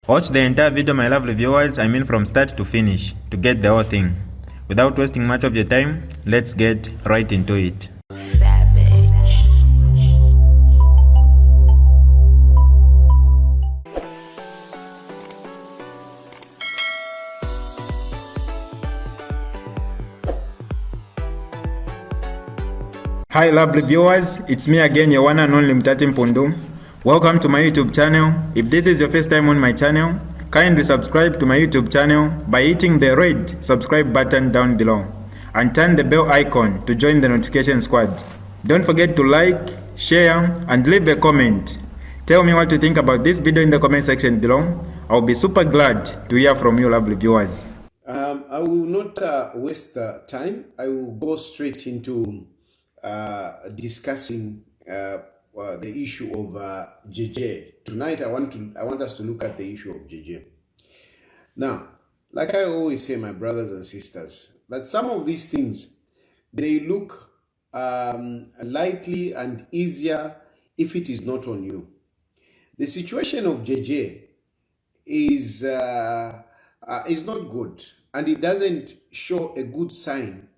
Watch the entire video, my lovely viewers, I mean from start to finish, to get the whole thing. Without wasting much of your time, let's get right into it. Hi lovely viewers, it's me again, your one and only Mutati Mpundu. Welcome to my YouTube channel. If this is your first time on my channel, kindly subscribe to my YouTube channel by hitting the red subscribe button down below and turn the bell icon to join the notification squad. Don't forget to like, share and leave a comment. Tell me what you think about this video in the comment section below. I'll be super glad to hear from you lovely viewers. I will not waste time. I will go straight into discussing the issue of JJ. Tonight I want us to look at the issue of JJ. Now, like I always say, my brothers and sisters, that some of these things, they look lightly and easier if it is not on you. The situation of JJ is not good, and it doesn't show a good sign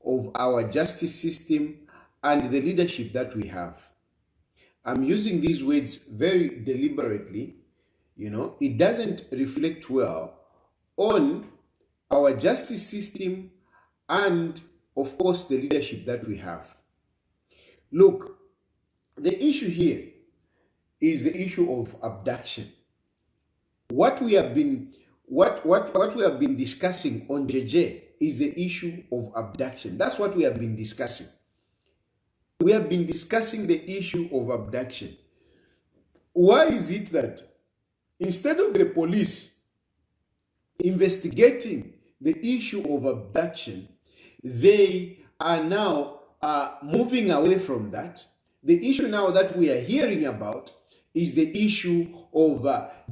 of our justice system and the leadership that we have. I'm using these words very deliberately. It doesn't reflect well on our justice system and, of course, the leadership that we have. Look, the issue here is the issue of abduction. What we have been discussing on JJ is the issue of abduction. That's what we have been discussing. We have been discussing the issue of abduction. Why is it that instead of the police investigating the issue of abduction, they are now moving away from that? The issue now that we are hearing about is the issue of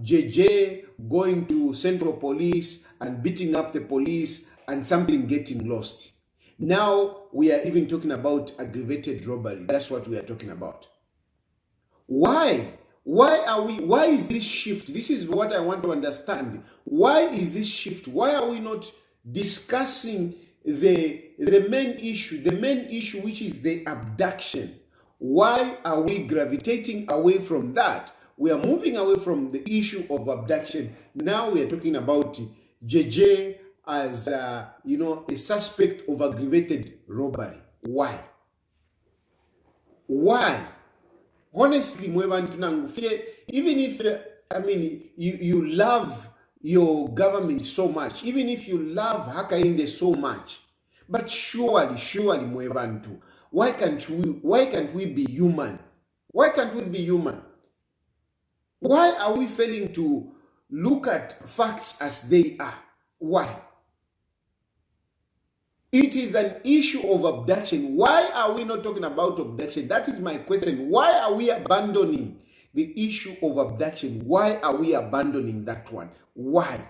JJ going to Central Police and beating up the police and something getting lost. Now we are even talking about aggravated robbery. That's what we are talking about. Why? Why is this shift? This is what I want to understand. Why is this shift? Why are we not discussing the main issue which is the abduction? Why are we gravitating away from that? We are moving away from the issue of abduction. Now we are talking about JJ as a suspect of aggravated robbery. Why? Honestly, even if you love your government so much, even if you love Hakainde so much, but surely Mwebantu, why can't we be human? Why can't we be human? Why are we failing to look at facts as they are? Why? It is an issue of abduction. Why are we not talking about abduction? That is my question. Why are we abandoning the issue of abduction? Why are we abandoning that one? Why?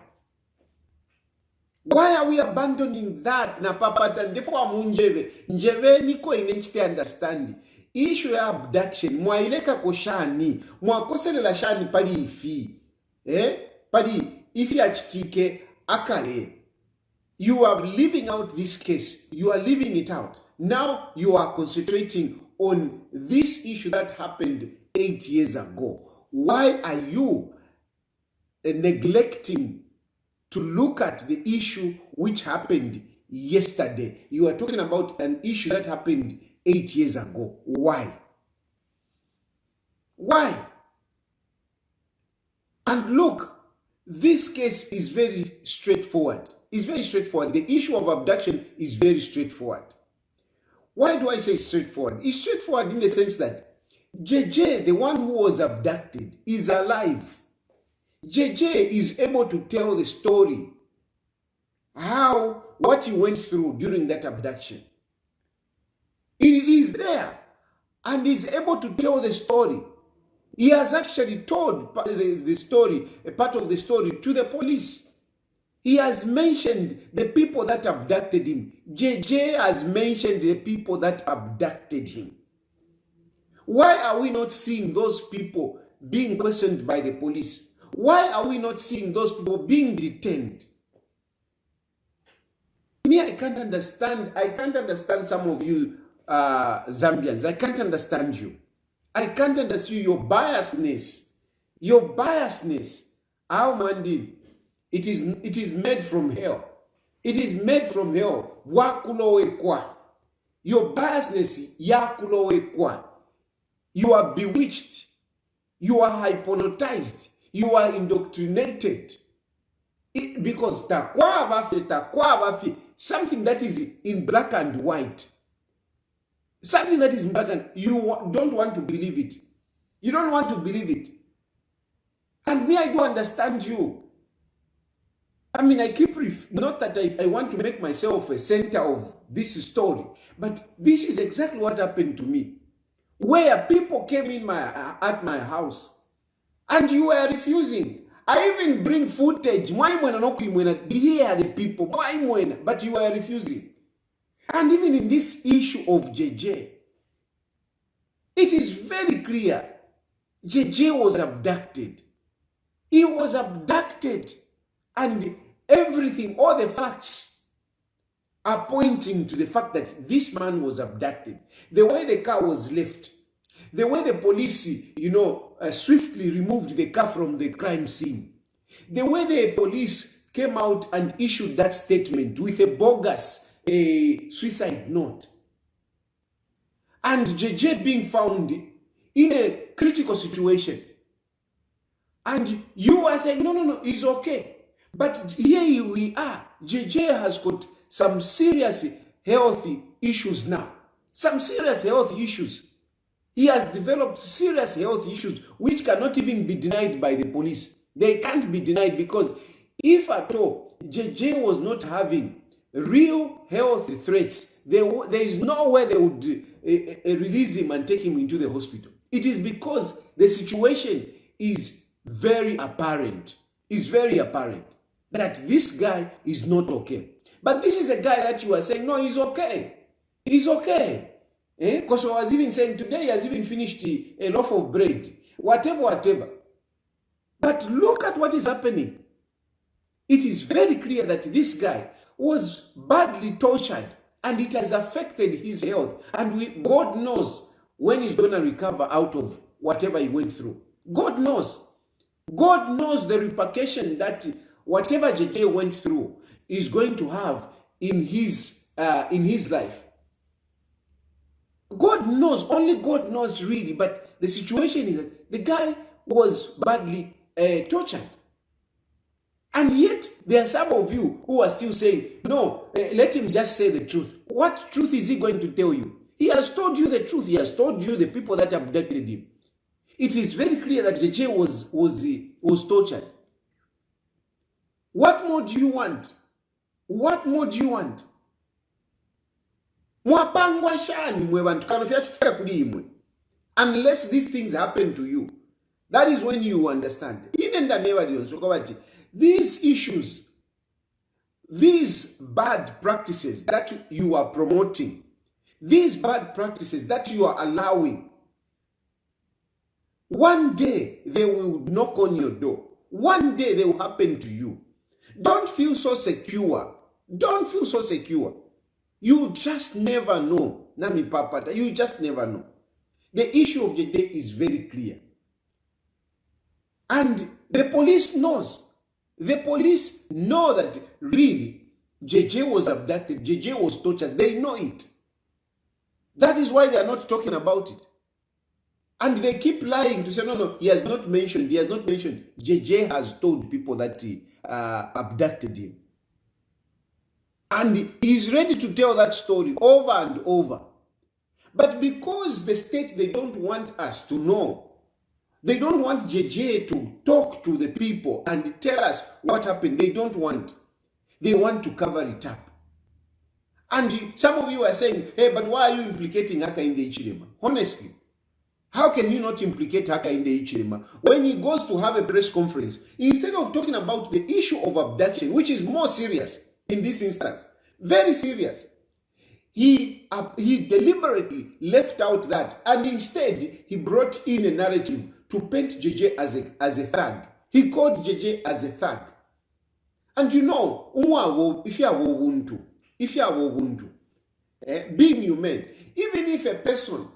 Why are we abandoning that? Na papa tandefo njeve niko inenchite understand. Issue ya abduction mwaileka ko shani, mwakoselela shani pali ifi. Pali ifi achitike akale. You are leaving out this case. You are leaving it out. Now you are concentrating on this issue that happened 8 years ago. Why are you neglecting to look at the issue which happened yesterday? You are talking about an issue that happened 8 years ago. Why? Why? And look, this case is very straightforward. It's very straightforward. The issue of abduction is very straightforward. Why do I say straightforward? It's straightforward in the sense that JJ, the one who was abducted, is alive. JJ is able to tell the story, what he went through during that abduction. He is there and is able to tell the story. He has actually told the story, a part of the story, to the police. He has mentioned the people that abducted him. JJ has mentioned the people that abducted him. Why are we not seeing those people being questioned by the police? why are we not seeing those people being detained? Me, I can't understand some of you Zambians. I can't understand you. I can't understand your biasness. Your biasness. How Mandi? It is made from hell. It is made from hell. Wakulowekwa. Your biasness, yakulowekwa. You are bewitched. You are hypnotized. You are indoctrinated. Because something that is in black and white. Something that is in black and you don't want to believe it. You don't want to believe it. And me, I do understand you. I mean, I keep, not that I want to make myself a center of this story, but this is exactly what happened to me. Where people came in at my house and you were refusing. I even bring footage. Here are the people, but you were refusing. And even in this issue of JJ, it is very clear. JJ was abducted. He was abducted. And everything, all the facts are pointing to the fact that this man was abducted. The way the car was left, the way the police, swiftly removed the car from the crime scene, the way the police came out and issued that statement with a bogus suicide note, and JJ being found in a critical situation, and you are saying, no, it's okay. But here we are. JJ has got some serious health issues now. Some serious health issues. He has developed serious health issues which cannot even be denied by the police. They can't be denied because if at all JJ was not having real health threats, there is no way they would release him and take him into the hospital. It is because the situation is very apparent. It's very apparent that this guy is not okay. But this is a guy that you are saying, no, he's okay. He's okay. Because I was even saying today he has even finished a loaf of bread. Whatever. But look at what is happening. It is very clear that this guy was badly tortured and it has affected his health. And God knows when he's going to recover out of whatever he went through. God knows. God knows the repercussion that whatever JJ went through is going to have in his life. God knows, only God knows really, but the situation is that the guy was badly tortured. And yet, there are some of you who are still saying, no, let him just say the truth. What truth is he going to tell you? He has told you the truth. He has told you the people that abducted him. It is very clear that JJ was tortured. What more do you want? What more do you want? Unless these things happen to you, that is when you understand. These issues, these bad practices that you are promoting, these bad practices that you are allowing, one day they will knock on your door. One day they will happen to you. Don't feel so secure. Don't feel so secure. You just never know. Nami Papata, you just never know. The issue of the day is very clear. And the police knows. The police know that really JJ was abducted, JJ was tortured. They know it. That is why they are not talking about it. And they keep lying to say, no, he has not mentioned. JJ has told people that he abducted him. And he's ready to tell that story over and over. But because the state, they don't want us to know, they don't want JJ to talk to the people and tell us what happened. They don't want. They want to cover it up. And some of you are saying, hey, but why are you implicating Hakainde Hichilema? Honestly, how can you not implicate Hakainde Hichilema when he goes to have a press conference? Instead of talking about the issue of abduction, which is more serious in this instance, very serious, he deliberately left out that, and instead he brought in a narrative to paint JJ as a thug. He called JJ as a thug. And you know, if you are Ubuntu, being human, even if a person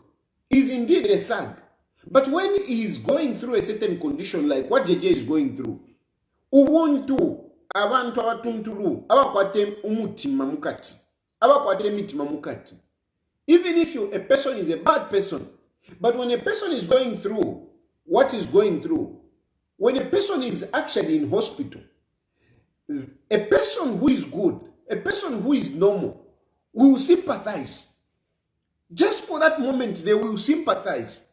is indeed a thug, but when he is going through a certain condition like what JJ is going through, Ubuntu, abantu abatuntulu, abakwate umutima mukati, abakwate mitima mukati. Even if a person is a bad person, but when a person is going through what is going through, when a person is actually in hospital, a person who is good, a person who is normal, will sympathize. Just for that moment, they will sympathize.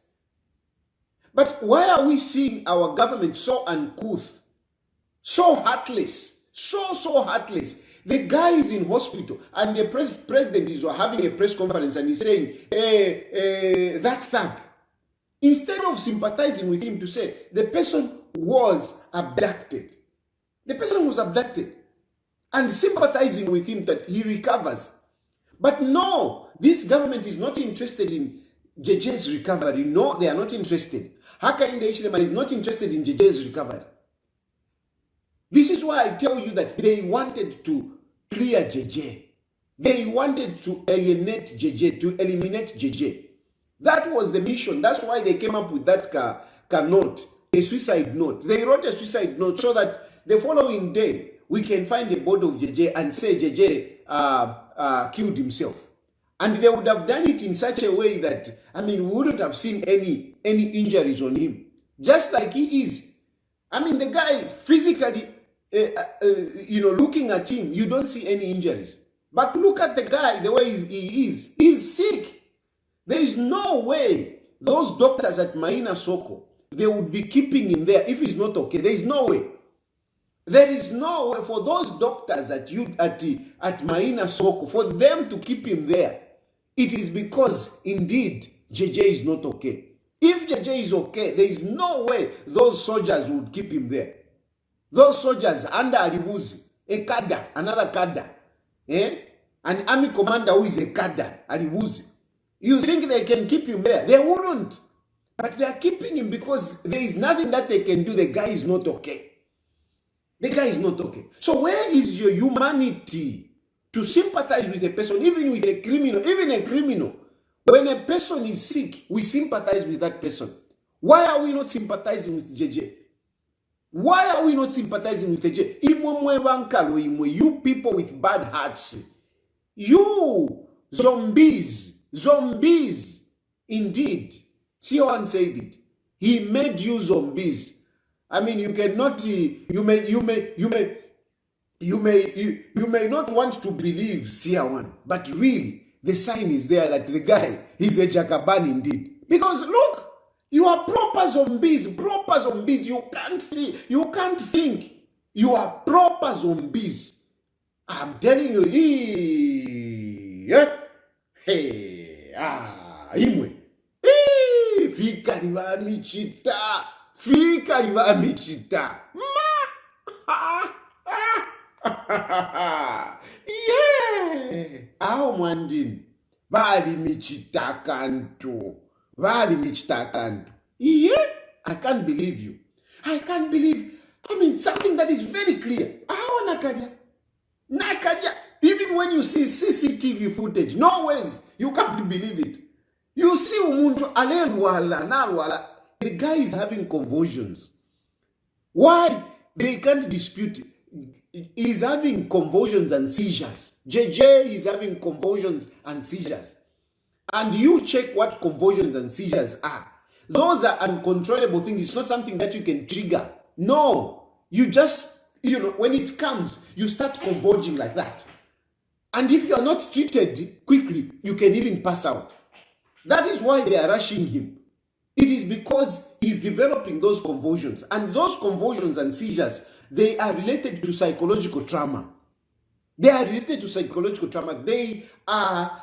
But why are we seeing our government so uncouth, so heartless, so heartless? The guy is in hospital and the president is having a press conference and he's saying, that thug. Instead of sympathizing with him to say, the person was abducted. The person was abducted. And sympathizing with him that he recovers. But no, this government is not interested in JJ's recovery. No, they are not interested. Hakainde Hichilema is not interested in JJ's recovery. This is why I tell you that they wanted to clear JJ. They wanted to alienate JJ, to eliminate JJ. That was the mission. That's why they came up with that note, a suicide note. They wrote a suicide note so that the following day we can find the body of JJ and say JJ killed himself. And they would have done it in such a way that, we wouldn't have seen any injuries on him. Just like he is. The guy physically, looking at him, you don't see any injuries. But look at the guy, the way he is. He's sick. There is no way those doctors at Maina Soko, they would be keeping him there if he's not okay. There is no way. There is no way for those doctors at Maina Soko, for them to keep him there. It is because, indeed, JJ is not okay. If JJ is okay, there is no way those soldiers would keep him there. Those soldiers under Alibuzi, a cadre, another cadre, an army commander who is a cadre, Alibuzi. You think they can keep him there? They wouldn't. But they are keeping him because there is nothing that they can do. The guy is not okay. The guy is not okay. So where is your humanity to sympathize with a person, even with a criminal, even a criminal? When a person is sick, we sympathize with that person. Why are we not sympathizing with JJ? Why are we not sympathizing with JJ? You people with bad hearts. You zombies. Zombies, indeed. Sion said it. He made you zombies. You cannot. You may not want to believe Siawan, but really, the sign is there that the guy is a Jakaban indeed. Because look, you are proper zombies. Proper zombies. You can't see. You can't think. You are proper zombies. I'm telling you. Hey. Imwe. Fika riva michita. Yeah. Ao mwandini. Vali michita kanto. Yeah. I can't believe you. I can't believe. Something that is very clear. Ao nakaja. Even when you see CCTV footage, no ways, you can't believe it. You see umuntu alelwala. The guy is having convulsions. Why? They can't dispute it. He's having convulsions and seizures. JJ is having convulsions and seizures. And you check what convulsions and seizures are. Those are uncontrollable things. It's not something that you can trigger. No. You just, when it comes, you start convulsing like that. And if you are not treated quickly, you can even pass out. That is why they are rushing him. It is because he's developing those convulsions. And those convulsions and seizures, they are related to psychological trauma. They are related to psychological trauma. They are,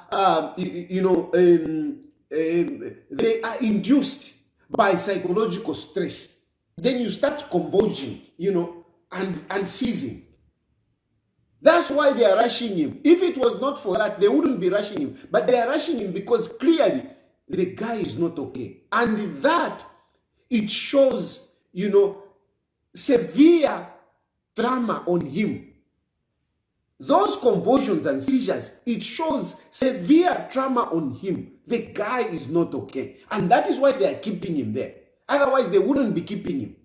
they are induced by psychological stress. Then you start convulsing, and seizing. That's why they are rushing him. If it was not for that, they wouldn't be rushing him. But they are rushing him because clearly the guy is not okay. And that, it shows, severe trauma on him. Those convulsions and seizures, it shows severe trauma on him. The guy is not okay. And that is why they are keeping him there. Otherwise, they wouldn't be keeping him.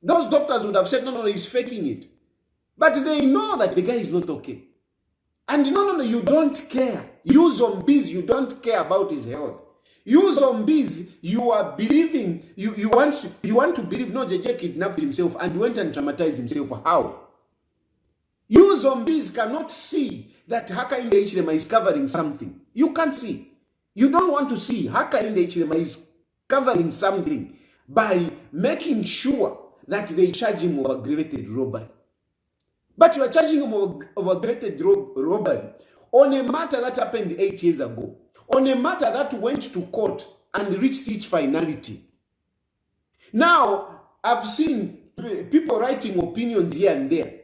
Those doctors would have said, no, he's faking it. But they know that the guy is not okay. And no, you don't care. You zombies, you don't care about his health. You zombies, you are believing, you want to believe, no, JJ kidnapped himself and went and traumatized himself. How? You zombies cannot see that Hakainde Hichilema is covering something. You can't see. You don't want to see Hakainde Hichilema is covering something by making sure that they charge him of aggravated robbery. But you are charging him of aggravated robbery on a matter that happened 8 years ago, on a matter that went to court and reached its finality. Now, I've seen people writing opinions here and there.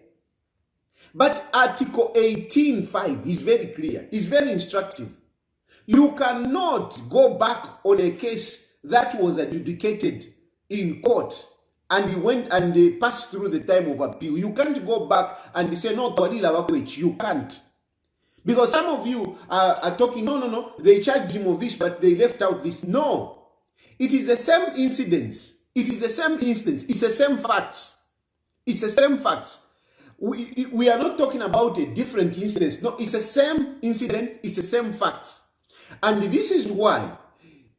But Article 18.5 is very clear. It's very instructive. You cannot go back on a case that was adjudicated in court and you went and they passed through the time of appeal. You can't go back and say, no, you can't. Because some of you are talking, no, they charged him of this, but they left out this. No. It is the same incidents. It is the same instance. It's the same facts. It's the same facts. We are not talking about a different instance. No, it's the same incident. It's the same facts. And this is why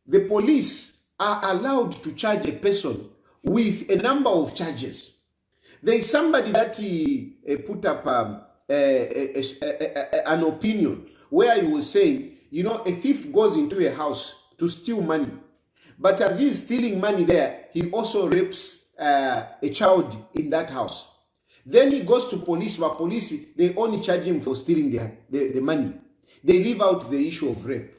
the police are allowed to charge a person with a number of charges. There is somebody that put up an opinion where he was saying, a thief goes into a house to steal money. But as he's stealing money there, he also rapes a child in that house. Then he goes to police, but police, they only charge him for stealing the money. They leave out the issue of rape.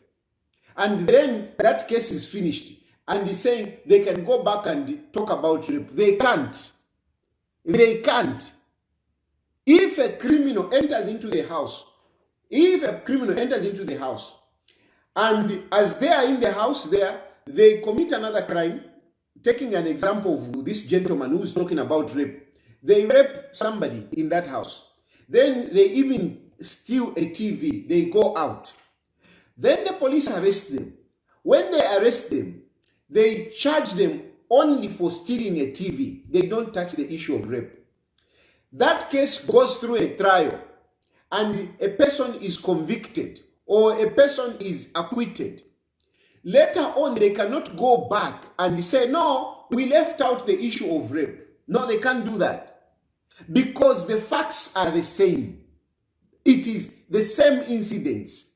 And then that case is finished. And he's saying they can go back and talk about rape. They can't. They can't. If a criminal enters into the house, and as they are in the house there, they commit another crime, taking an example of this gentleman who is talking about rape. They rape somebody in that house. Then they even steal a TV. They go out. Then the police arrest them. When they arrest them, they charge them only for stealing a TV. They don't touch the issue of rape. That case goes through a trial and a person is convicted or a person is acquitted. Later on, they cannot go back and say, no, we left out the issue of rape. No, they can't do that. Because the facts are the same. It is the same incidents.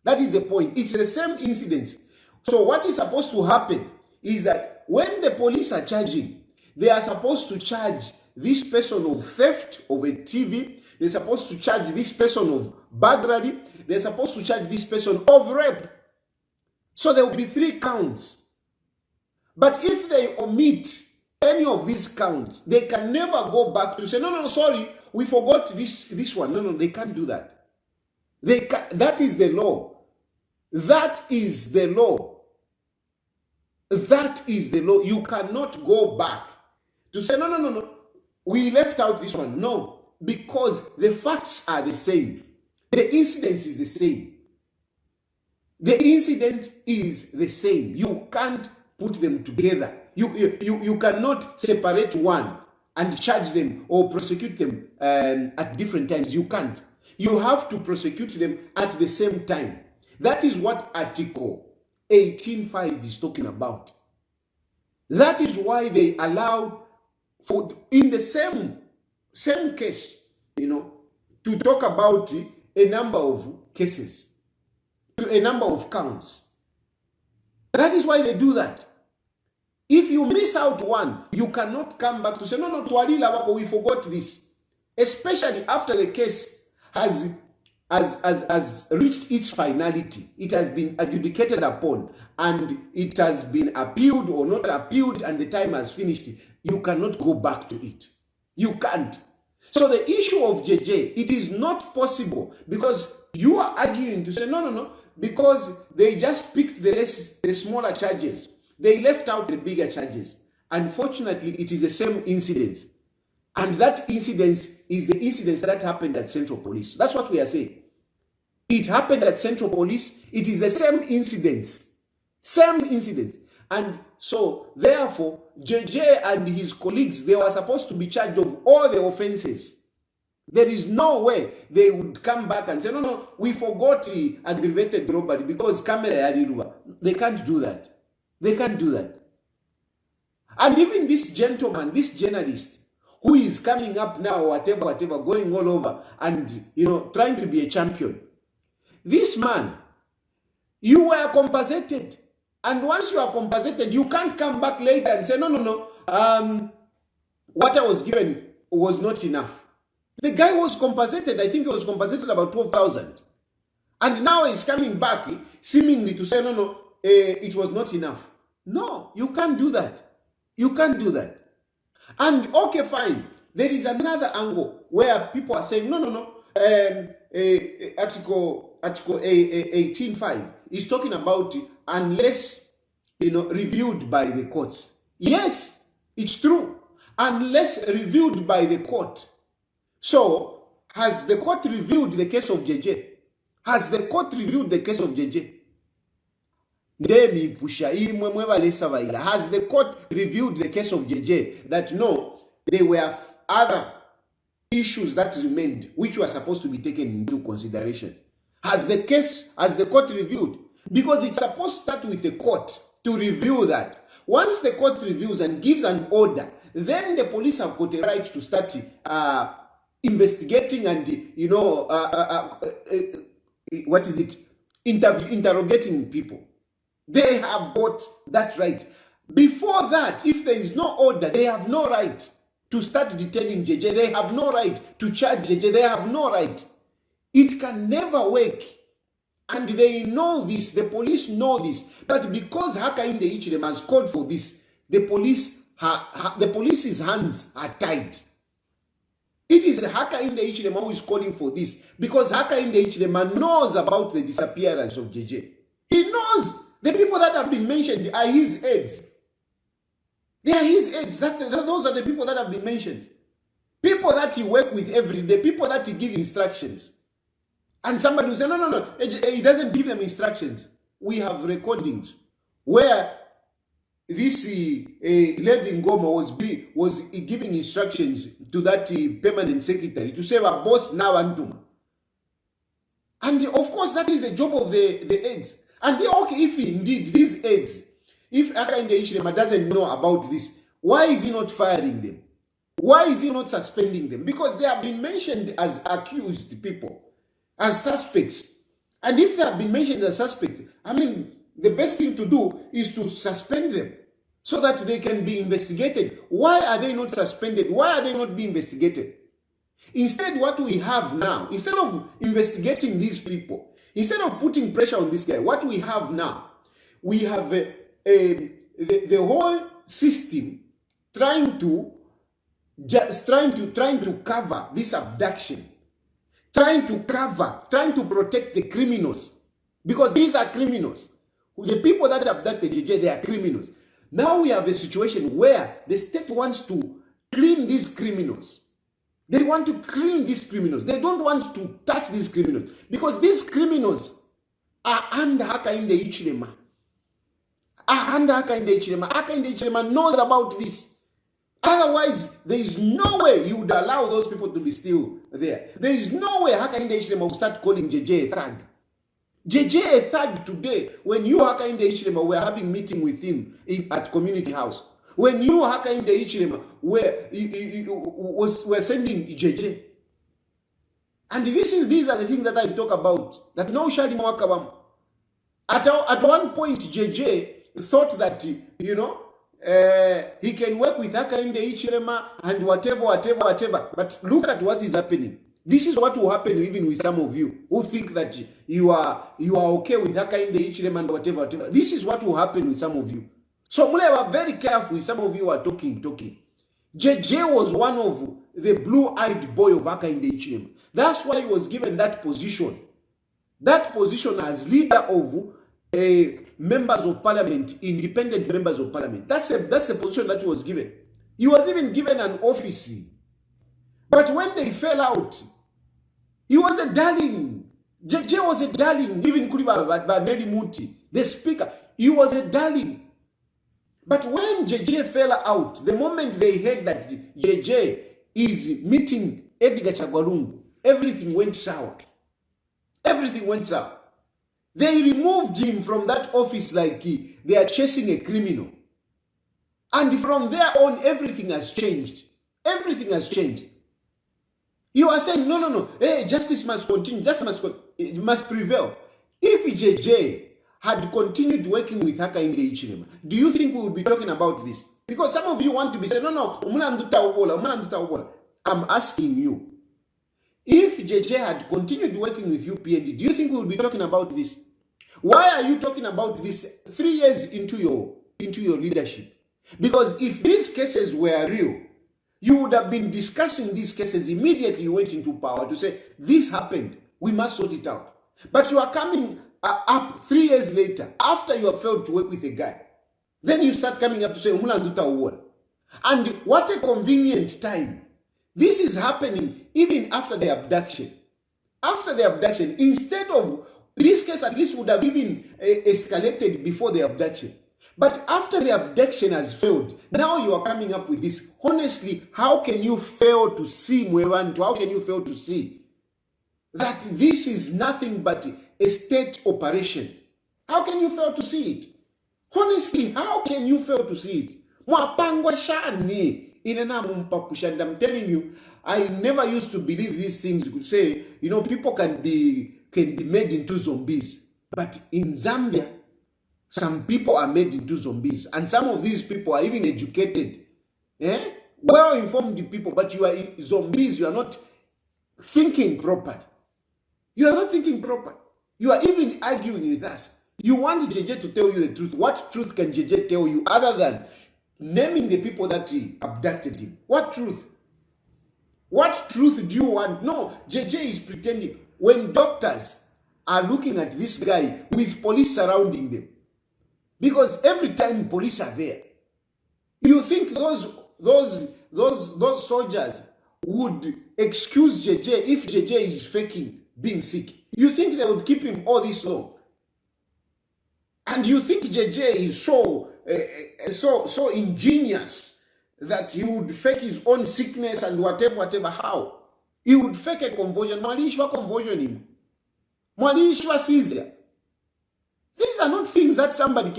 That is the point. It's the same incidents. So what is supposed to happen is that when the police are charging, they are supposed to charge this person of theft of a TV. They're supposed to charge this person of burglary. They're supposed to charge this person of rape. So there will be 3 counts. But if they omit any of these counts, they can never go back to say, no, sorry, we forgot this one. No, they can't do that. That is the law. That is the law. That is the law. You cannot go back to say, no, we left out this one. No, because the facts are the same. The incident is the same. The incident is the same. You can't put them together. You cannot separate one and charge them or prosecute them at different times. You can't. You have to prosecute them at the same time. That is what Article 18.5 is talking about. That is why they allow for in the same case, to talk about a number of cases, to a number of counts. That is why they do that. If you miss out one, you cannot come back to say, no, we forgot this. Especially after the case has reached its finality. It has been adjudicated upon and it has been appealed or not appealed and the time has finished. You cannot go back to it. You can't. So the issue of JJ, it is not possible because you are arguing to say, no, because they just picked the smaller charges. They left out the bigger charges. Unfortunately, it is the same incidents. And that incident is the incident that happened at Central Police. That's what we are saying. It happened at Central Police. It is the same incidents. Same incidents. And so, therefore, JJ and his colleagues, they were supposed to be charged of all the offenses. There is no way they would come back and say, no, we forgot the aggravated robbery because camera yadiruba. They can't do that. They can't do that. And even this gentleman, this journalist, who is coming up now, whatever, going all over and, trying to be a champion. This man, you were compensated. And once you are compensated, you can't come back later and say, no, what I was given was not enough. The guy was compensated. I think he was compensated about 12,000. And now he's coming back, seemingly to say, no, it was not enough. No, you can't do that. You can't do that. And okay, fine. There is another angle where people are saying, no. Article 18.5 is talking about unless, reviewed by the courts. Yes, it's true. Unless reviewed by the court. So, has the court reviewed the case of JJ? Has the court reviewed the case of JJ? Has the court reviewed the case of JJ that no, there were other issues that remained which were supposed to be taken into consideration? Has the court reviewed? Because it's supposed to start with the court to review that. Once the court reviews and gives an order, then the police have got a right to start investigating and, interrogating people. They have got that right. Before that, if there is no order, they have no right to start detaining JJ. They have no right to charge JJ. They have no right. It can never work. And they know this. The police know this. But because Hakainde Hichilema has called for this, the police's hands are tied. It is Hakainde Hichilema who is calling for this. Because Hakainde Hichilema knows about the disappearance of JJ. He knows. The people that have been mentioned are his aides. They are his aides. Those are the people that have been mentioned. People that he works with every day. People that he gives instructions. And somebody will say, no. He doesn't give them instructions. We have recordings where this Levi Ngoma was giving instructions to that permanent secretary to say, boss now Antuma. And of course, that is the job of the aides. And okay, if indeed these aides, if Hakainde Hichilema doesn't know about this, why is he not firing them? Why is he not suspending them? Because they have been mentioned as accused people, as suspects. And if they have been mentioned as suspects, the best thing to do is to suspend them so that they can be investigated. Why are they not suspended? Why are they not being investigated? Instead, what we have now, instead of investigating these people, instead of putting pressure on this guy, what we have now, we have the whole system trying to cover this abduction, trying to protect the criminals, because these are criminals. The people that abducted JJ, they are criminals. Now we have a situation where the state wants to clean these criminals. They want to clean these criminals. They don't want to touch these criminals because these criminals are under Hakainde Hichilema. Hakainde Hichilema knows about this. Otherwise, there is no way you would allow those people to be still there. There is no way Hakainde Hichilema will start calling JJ a thug. JJ a thug today, when you Hakainde Hichilema were having meeting with him at Community House. When you Hakainde Hichilema were sending JJ. And these are the things that I talk about. That no Shali Mwakabam. At one point, JJ thought that, he can work with Hakainde Hichilema and whatever. But look at what is happening. This is what will happen even with some of you who think that you are okay with Hakainde Hichilema and whatever. This is what will happen with some of you. So Mule, very careful. Some of you are talking. JJ was one of the blue-eyed boy of Hakainde Hichilema. That's why he was given that position. That position as leader of members of parliament, independent members of parliament. That's a position that he was given. He was even given an office But when they fell out, he was a darling. JJ was a darling. Even Nedi Muti, the speaker, he was a darling. But when JJ fell out, the moment they heard that JJ is meeting Edgar Chagwalungu, everything went sour. Everything went sour. They removed him from that office like they are chasing a criminal. And from there on, everything has changed. Everything has changed. You are saying, no. Hey, justice must continue. Justice must prevail. If JJ had continued working with Hakainde Hichilema, do you think we would be talking about this? Because some of you want to be saying, no. I'm asking you. If JJ had continued working with UPND, do you think we would be talking about this? Why are you talking about this 3 years into your leadership? Because if these cases were real, you would have been discussing these cases immediately you went into power to say, this happened, we must sort it out. But you are coming up 3 years later, after you have failed to work with a guy. Then you start coming up to say, and what a convenient time. This is happening even after the abduction. After the abduction, instead of this case at least would have even escalated before the abduction. But after the abduction has failed, now you are coming up with this. Honestly, how can you fail to see Mwebantu? How can you fail to see that this is nothing but a state operation? How can you fail to see it? Honestly, how can you fail to see it? Mwapangwa shani. I'm telling you, I never used to believe these things. You could say, people can be made into zombies. But in Zambia, some people are made into zombies. And some of these people are even educated. Well-informed people, but you are zombies. You are not thinking proper. You are not thinking proper. You are even arguing with us. You want JJ to tell you the truth. What truth can JJ tell you other than naming the people that abducted him? What truth? What truth do you want? No, JJ is pretending. When doctors are looking at this guy with police surrounding them, because every time police are there, you think those soldiers would excuse JJ if JJ is faking being sick? You think they would keep him all this long? And you think JJ is so ingenious that he would fake his own sickness and whatever? How? He would fake a conversion. Mwalishwa conversion him. Mwalishwa seizure. These are not things that somebody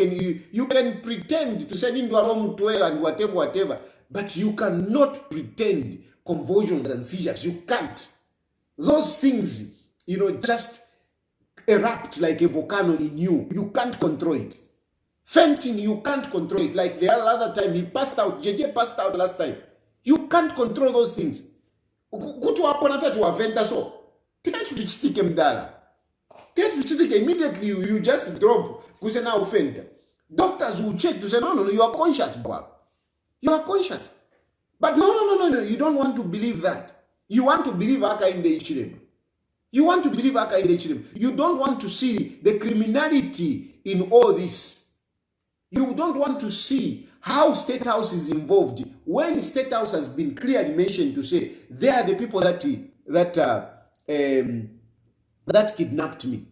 you can pretend to send into a wrong way and whatever, but you cannot pretend convulsions and seizures. You can't. Those things, just erupt like a volcano in you. You can't control it. Fainting, you can't control it. Like the other time, he passed out. JJ passed out last time. You can't control those things. Immediately you just drop. Doctors will check to say, no, you are conscious, boy. You are conscious. But no, you don't want to believe that. You want to believe Hakainde Hichilema. You want to believe Hakainde Hichilema. You don't want to see the criminality in all this. You don't want to see how State House is involved when State House has been clearly mentioned to say they are the people that kidnapped me.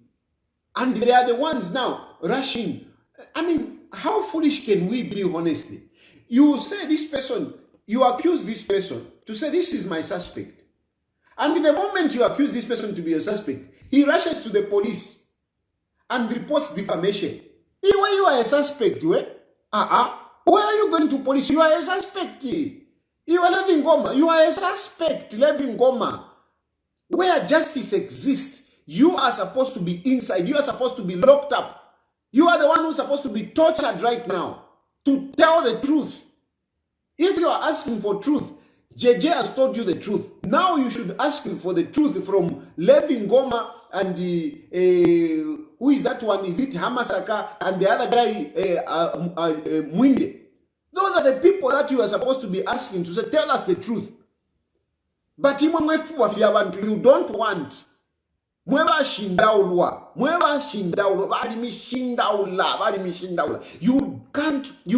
And they are the ones now rushing. I mean, how foolish can we be, honestly? You say this person, you accuse this person to say this is my suspect. And the moment you accuse this person to be a suspect, he rushes to the police and reports defamation. You are a suspect, where are you going to police? You are a suspect. You are living Goma. You are a suspect living Goma. Where justice exists, you are supposed to be inside. You are supposed to be locked up. You are the one who's supposed to be tortured right now to tell the truth. If you are asking for truth, JJ has told you the truth. Now you should ask for the truth from Levin Goma and who is that one? Is it Hamasaka and the other guy, Mwinde? Those are the people that you are supposed to be asking to say, tell us the truth. But you don't want. You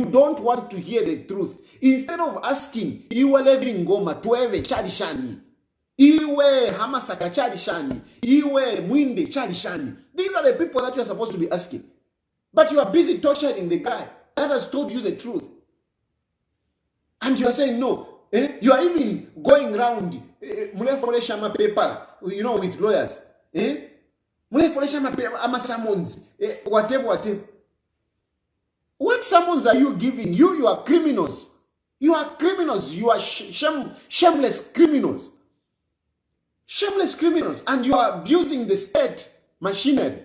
don't want to hear the truth. Instead of asking, you are living Goma to have a Chadishani. Iwe Hamasaka Charishani, Iwe Mwinde Charishani. These are the people that you are supposed to be asking. But you are busy torturing the guy that has told you the truth. And you are saying no. You are even going around paper, with lawyers. Summons, whatever. What summons are you giving? You are criminals. You are criminals. You are shameless criminals. Shameless criminals. And you are abusing the state machinery.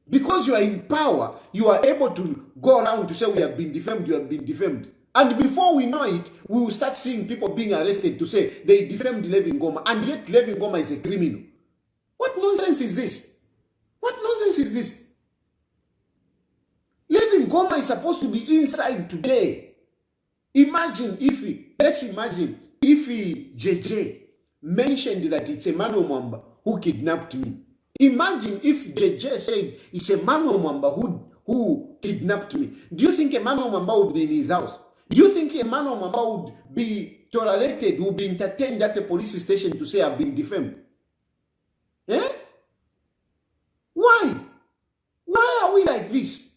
Because you are in power, you are able to go around to say we have been defamed, you have been defamed. And before we know it, we will start seeing people being arrested to say they defamed Levi Ngoma, and yet Levi Ngoma is a criminal. What nonsense is this? What nonsense is this? Levi Ngoma is supposed to be inside today. Let's imagine if JJ mentioned that it's Emmanuel Mwamba who kidnapped me. Imagine if JJ said it's Emmanuel Mwamba who kidnapped me. Do you think Emmanuel Mwamba would be in his house? Do you think Emmanuel Mwamba would be tolerated, would be entertained at the police station to say I've been defamed? Why? Why are we like this?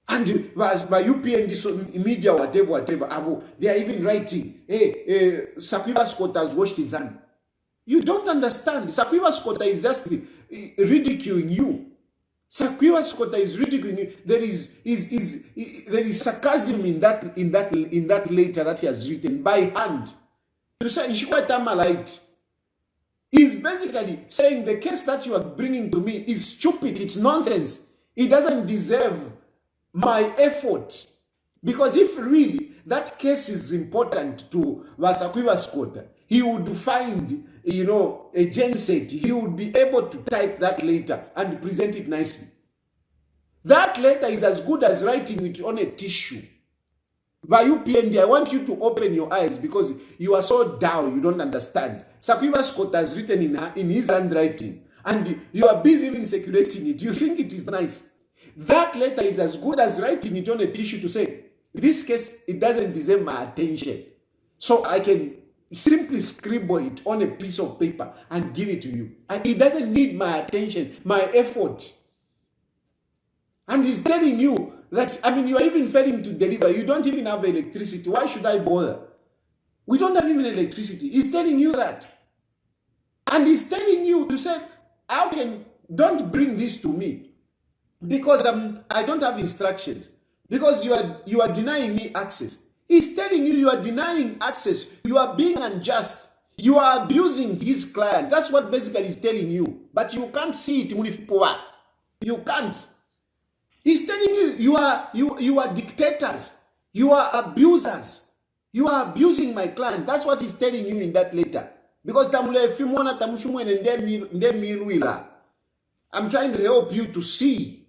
And by UPND media, whatever, they are even writing, Sakiba Scott has washed his hand. You don't understand. Sakiba Scott is just ridiculing you. Sakiba Scott is ridiculing you. There is sarcasm in that letter that he has written by hand. To say he's basically saying the case that you are bringing to me is stupid. It's nonsense. It doesn't deserve my effort. Because if really that case is important to Sakiba Scott, he would find, a genset. He would be able to type that letter and present it nicely. That letter is as good as writing it on a tissue. By UPND, I want you to open your eyes because you are so dull, you don't understand. Sakiba Scott has written in his handwriting, and you are busy even circulating it. You think it is nice. That letter is as good as writing it on a tissue to say, this case, it doesn't deserve my attention. So I can simply scribble it on a piece of paper and give it to you. And it doesn't need my attention, my effort. And he's telling you that, you are even failing to deliver. You don't even have electricity. Why should I bother? We don't have even electricity. He's telling you that. And he's telling you to say, don't bring this to me. Because I don't have instructions. Because you are denying me access. He's telling you are denying access. You are being unjust. You are abusing his client. That's what basically he's telling you. But you can't see it. You can't. He's telling you you are dictators. You are abusers. You are abusing my client. That's what he's telling you in that letter. Because I'm trying to help you to see.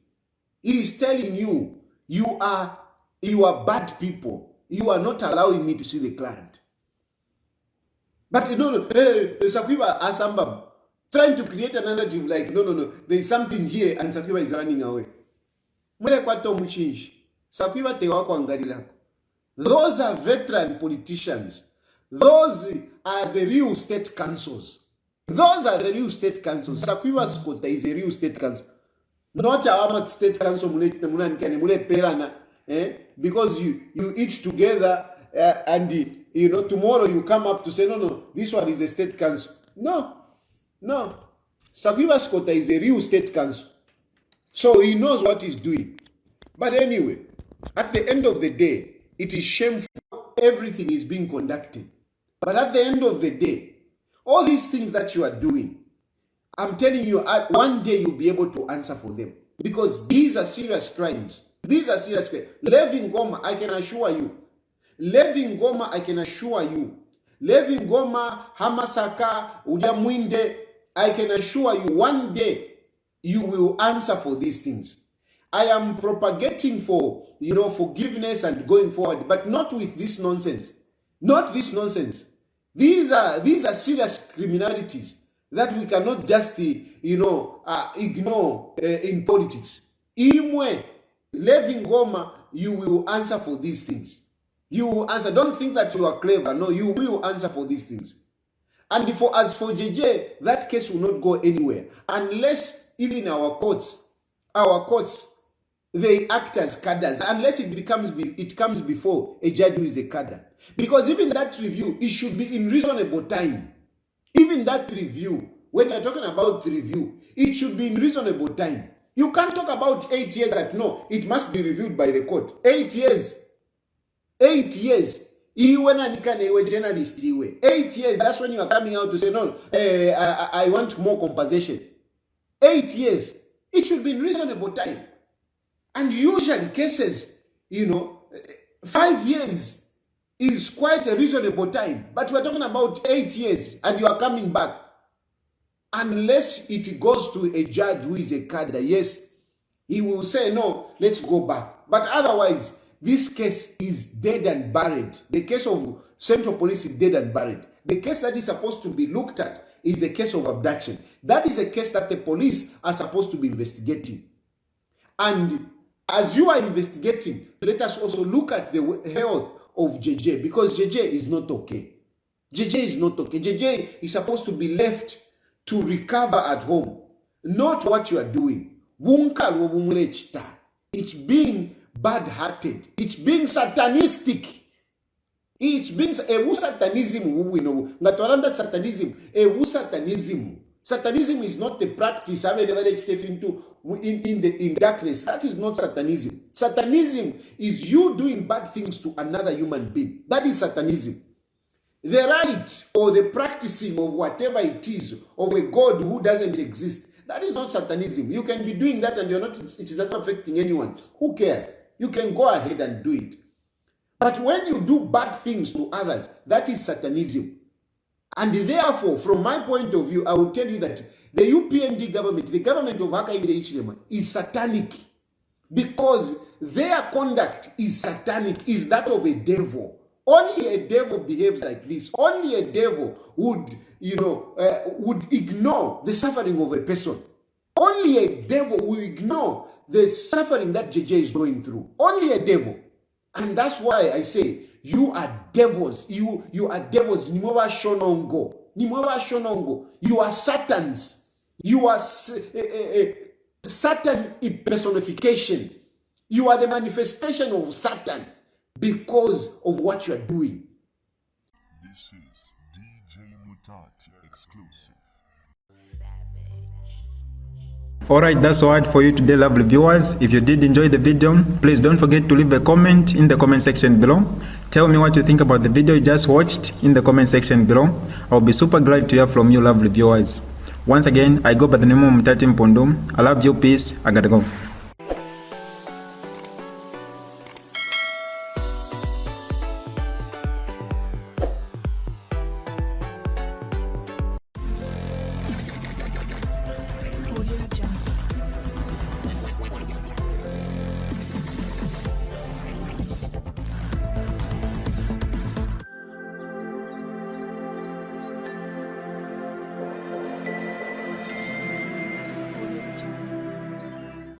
He is telling you you are bad people. You are not allowing me to see the client. But Sakiba Asamba trying to create a narrative like no, there is something here and Sakiba is running away. Those are veteran politicians. Those are the real state councils. Those are the real state councils. Sakiba Scott is a real state council. Not our state council because you eat together and tomorrow you come up to say no, this one is a state council. No. Sakiba Scott is a real state council. So he knows what he's doing. But anyway, at the end of the day, it is shameful everything is being conducted. But at the end of the day, all these things that you are doing, I'm telling you, one day you'll be able to answer for them. Because these are serious crimes. These are serious crimes. Levi Ngoma, I can assure you. Levi Ngoma, Hamasaka, Udiamwinde, I can assure you, one day you will answer for these things. I am propagating for, forgiveness and going forward, but not with this nonsense. Not this nonsense. These are serious criminalities that we cannot just, ignore in politics. Imwe, Levi Ngoma, you will answer for these things. You will answer. Don't think that you are clever. No, you will answer for these things. And as for JJ, that case will not go anywhere unless even our courts, they act as cadres, unless it comes before a judge who is a cadre. Because even that review, it should be in reasonable time. Even that review, when you're talking about review, it should be in reasonable time. You can't talk about 8 years that no, it must be reviewed by the court. 8 years. 8 years. Iwe na nikane iwe journalist iwe. 8 years, that's when you are coming out to say, no, I want more compensation. 8 years. It should be in reasonable time. And usually cases, 5 years is quite a reasonable time. But we're talking about 8 years and you are coming back. Unless it goes to a judge who is a cadre, yes, he will say, no, let's go back. But otherwise, this case is dead and buried. The case of Central Police is dead and buried. The case that is supposed to be looked at is the case of abduction. That is a case that the police are supposed to be investigating. And as you are investigating, let us also look at the health of JJ, because JJ is not okay. JJ is not okay. JJ is supposed to be left to recover at home, not what you are doing. It's being bad-hearted. It's being satanistic. It's being satanism. Satanism. Satanism is not the practice in darkness. That is not Satanism. Satanism is you doing bad things to another human being. That is Satanism. The right or the practicing of whatever it is of a God who doesn't exist, that is not Satanism. You can be doing that and it is not affecting anyone. Who cares? You can go ahead and do it. But when you do bad things to others, that is Satanism. And therefore, from my point of view, I will tell you that the UPND government, the government of Hakainde Hichilema, is satanic. Because their conduct is satanic, is that of a devil. Only a devil behaves like this. Only a devil would ignore the suffering of a person. Only a devil will ignore the suffering that JJ is going through. Only a devil. And that's why I say, you are devils. You are devils. Nimova shonongo. Nimova shonongo. You are satans. You are Satan personification. You are the manifestation of Satan because of what you are doing. This is DJ Mutati exclusive. Alright, that's all for you today, lovely viewers. If you did enjoy the video, please don't forget to leave a comment in the comment section below. Tell me what you think about the video you just watched in the comment section below. I'll be super glad to hear from you, lovely viewers. Once again, I go by the name of Mutati Mpundu. I love you, peace, I gotta go.